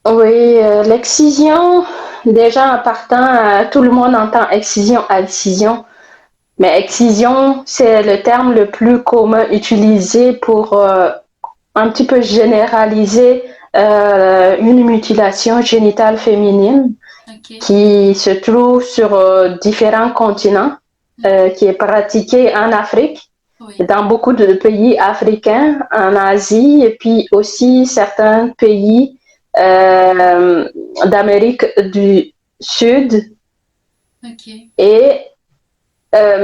Oui, l'excision, déjà en partant, tout le monde entend excision, excision. Mais excision, c'est le terme le plus commun utilisé pour un petit peu généraliser une mutilation génitale féminine Ok. qui se trouve sur différents continents, Mhm. qui est pratiquée en Afrique, Oui. dans beaucoup de pays africains, en Asie, et puis aussi certains pays d'Amérique du Sud. Ok. Et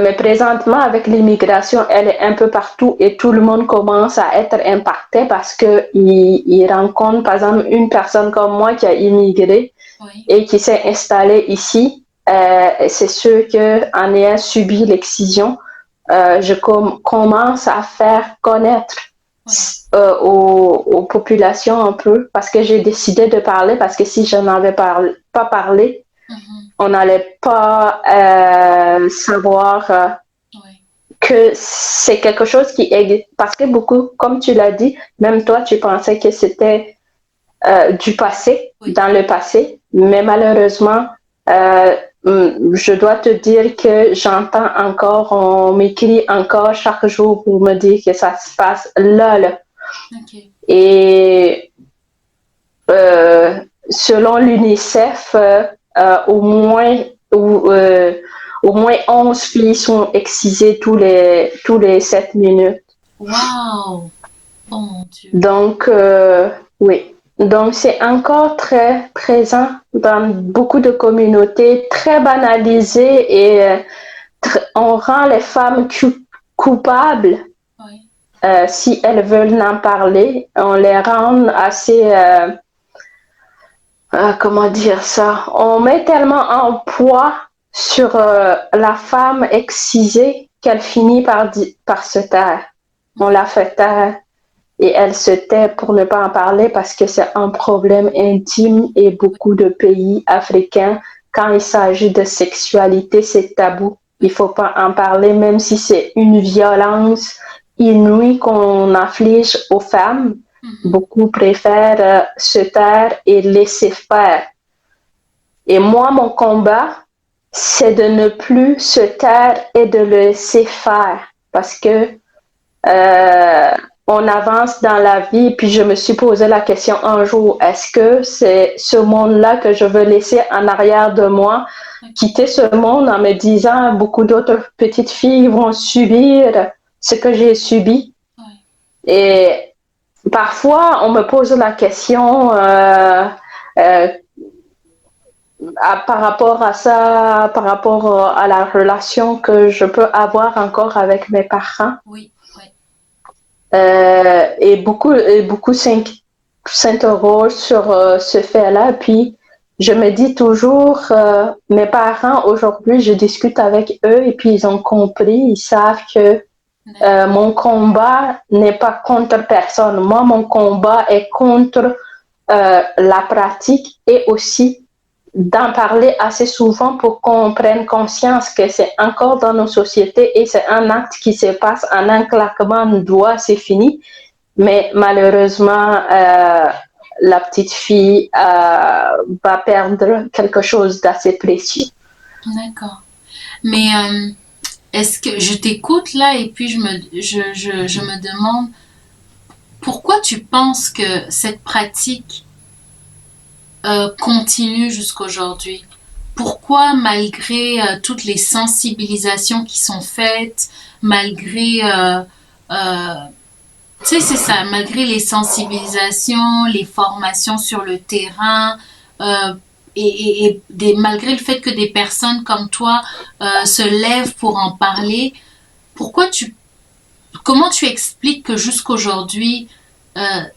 mais présentement, avec l'immigration, elle est un peu partout et tout le monde commence à être impacté parce qu'il rencontre, par exemple, une personne comme moi qui a immigré Oui. et qui s'est installée ici. C'est sûr qu'en ayant subi l'excision, je commence à faire connaître Oui. aux populations un peu parce que j'ai décidé de parler parce que si je n'avais pas parlé, Mhm. on n'allait pas savoir Oui. que c'est quelque chose qui existe. Parce que beaucoup, comme tu l'as dit, même toi, tu pensais que c'était du passé, Oui. dans le passé, mais malheureusement, euh, je dois te dire que j'entends encore, on m'écrit encore chaque jour pour me dire que ça se passe là, là. Ok. Et euh, selon l'UNICEF, au moins, ou, euh, au moins 11 filles sont excisées tous les 7 minutes. Waouh! Oh mon Dieu. Donc, oui. Donc, c'est encore très présent dans beaucoup de communautés, très banalisé et on rend les femmes coupables Oui. si elles veulent en parler. On les rend assez, comment dire ça, on met tellement en poids sur la femme excisée qu'elle finit par se taire. On la fait taire et elle se tait pour ne pas en parler parce que c'est un problème intime et Oui. beaucoup de pays africains, quand il s'agit de sexualité, c'est tabou. Il Oui. faut pas en parler, même si c'est une violence inouïe qu'on inflige aux femmes. Mhm. Beaucoup préfèrent se taire et laisser faire. Et moi, mon combat, c'est de ne plus se taire et de le laisser faire parce que euh, on avance dans la vie. Puis je me suis posé la question un jour, est-ce que c'est ce monde-là que je veux laisser en arrière de moi, Ok. quitter ce monde en me disant beaucoup d'autres petites filles vont subir ce que j'ai subi. Oui. Et parfois, on me pose la question euh, par rapport à ça, par rapport à la relation que je peux avoir encore avec mes parents. Oui. Oui. Et beaucoup s'interrogent sur ce fait-là. Puis, je me dis toujours, mes parents, aujourd'hui, je discute avec eux et puis ils ont compris, ils savent que D'accord. mon combat n'est pas contre personne. Moi, mon combat est contre la pratique et aussi d'en parler assez souvent pour qu'on prenne conscience que c'est encore dans nos sociétés et c'est un acte qui se passe en un claquement de doigts, c'est fini. Mais malheureusement, la petite fille va perdre quelque chose d'assez précieux. D'accord. Mais est-ce que je t'écoute là et puis je me demande pourquoi tu penses que cette pratique continue jusqu'aujourd'hui? Pourquoi, malgré toutes les sensibilisations qui sont faites, malgré, euh, tu sais, c'est ça, malgré les sensibilisations, les formations sur le terrain, euh, malgré le fait que des personnes comme toi se lèvent pour en parler, pourquoi tu comment tu expliques que jusqu'aujourd'hui,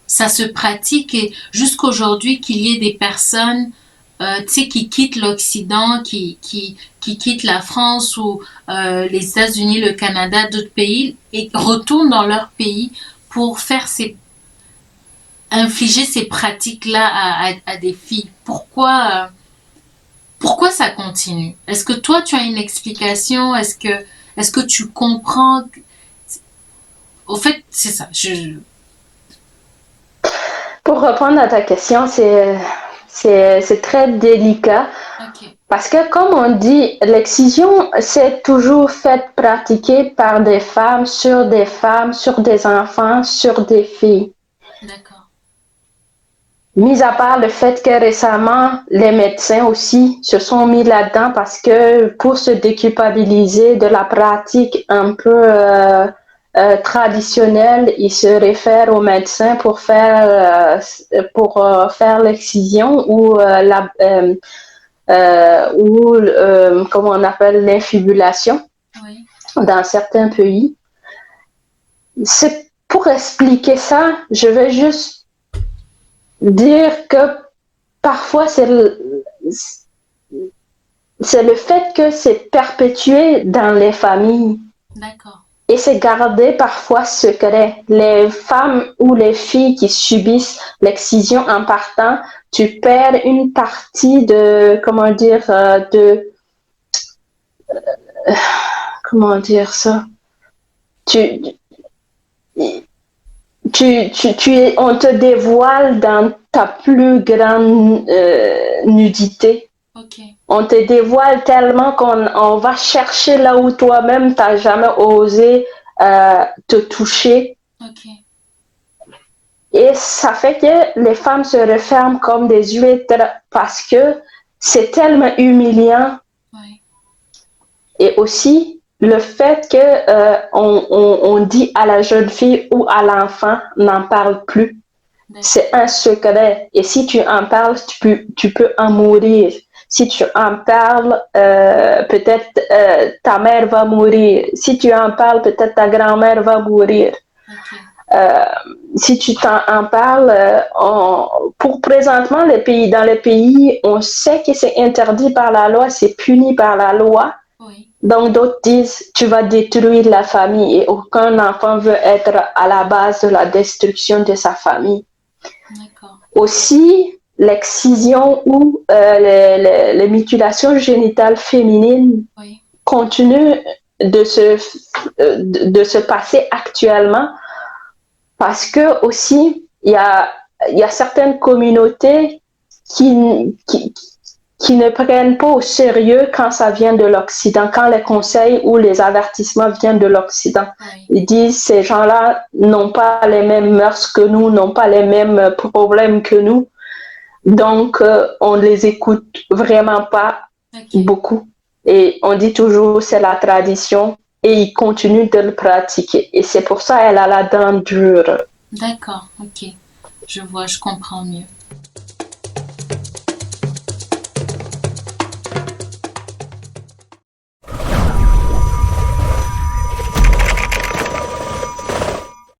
ça se pratique et jusqu'aujourd'hui qu'il y ait des personnes tu sais, qui quittent l'Occident, qui quittent la France ou les États-Unis, le Canada, d'autres pays et retournent dans leur pays pour faire infliger ces pratiques-là à des filles. Pourquoi ça continue? Est-ce que toi tu as une explication? Est-ce que tu comprends? Au fait, c'est ça. Pour répondre à ta question, c'est C'est très délicat Ok, parce que, comme on dit, l'excision, c'est toujours fait pratiquer par des femmes, sur des enfants, sur des filles. d'accord. Mis à part le fait que récemment, les médecins aussi se sont mis là-dedans parce que pour se déculpabiliser de la pratique un peu traditionnelle, ils se réfèrent aux médecins pour faire l'excision ou comment on appelle l'infibulation Oui, dans certains pays. C'est pour expliquer ça, je vais juste dire que parfois c'est le fait que c'est perpétué dans les familles d'accord. et c'est gardé parfois secret. Les femmes ou les filles qui subissent l'excision en partant, tu perds une partie de, comment dire ça, tu, on te dévoile dans ta plus grande nudité. Ok, On te dévoile tellement qu'on va chercher là où toi-même t'as jamais osé te toucher. ok. Et ça fait que les femmes se referment comme des huîtres parce que c'est tellement humiliant. Oui, Et aussi le fait que on dit à la jeune fille ou à l'enfant n'en parle plus. d'accord. C'est un secret. Et si tu en parles, tu peux en mourir. Si tu en parles, peut-être ta mère va mourir. Si tu en parles, peut-être ta grand-mère va mourir. Ok, Euh, si tu en parles, pour présentement, dans les pays, on sait que c'est interdit par la loi, c'est puni par la loi. oui, Donc d'autres disent, tu vas détruire la famille et aucun enfant veut être à la base de la destruction de sa famille. d'accord. Aussi, l'excision ou les mutilations génitales féminines Oui, continuent de se passer actuellement parce que aussi, il y a certaines communautés qui, qui ne prennent pas au sérieux quand ça vient de l'Occident, quand les conseils ou les avertissements viennent de l'Occident. oui, Ils disent ces gens-là n'ont pas les mêmes mœurs que nous, n'ont pas les mêmes problèmes que nous. Donc, on ne les écoute vraiment pas ok. beaucoup. Et on dit toujours c'est la tradition et ils continuent de le pratiquer. Et c'est pour ça qu'elle a la dent dure. D'accord, ok. Je vois, je comprends mieux.